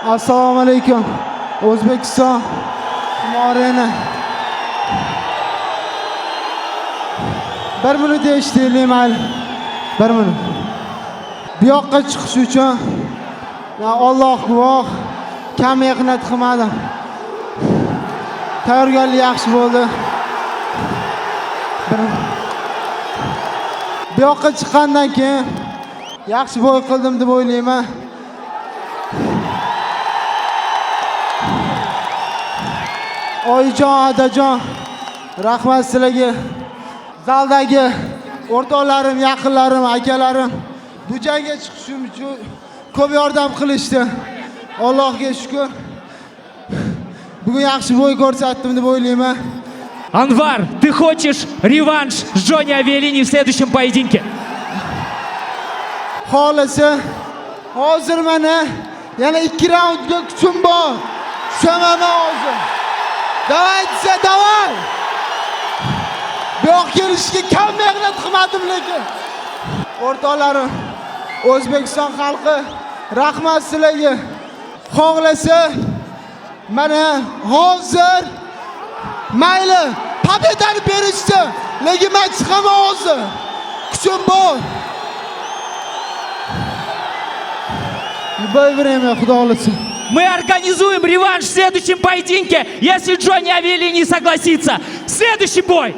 Assalomu alaykum. O'zbekiston Morena. 1 minut eshitaylik mayli. 1 minut. Bu yoqqa chiqish uchun Alloh guvoh, kam mehnat qilmadim. Tayyorgarlik yaxshi bo'ldi. Bu yoqqa chiqqandan keyin yaxshi bo'y qildim deb o'ylayman. Oyijon, Adajon, rahmat sizlarga. Zaldagi o'rtoqlarim, yaqinlarim, akalarim bu jangga chiqishim uchun ko'p yordam qilishdi. Allohga shukr. Bugun yaxshi bo'y ko'rsatdim deb o'ylayman. Анвар, ты хочешь реванш с Джонни Авелини в следующем поединке? Xohlasa, hozir mana yana 2 raundga kuchim bor. Tushaman hozir. Davay desa davay. Bu yoq kelishga kam mehnat qilmadim lekin. O'rtoqlarim, O'zbekiston xalqi, rahmat sizlarga. Xohlasa, mana hozir mayli pobedani berishdi, lekin men chiqaman hozir. Kuchim bor. Любое время, Xudo xolasa. Мы организуем реванш в следующем поединке, если Джонни Авелини согласится. Следующий бой.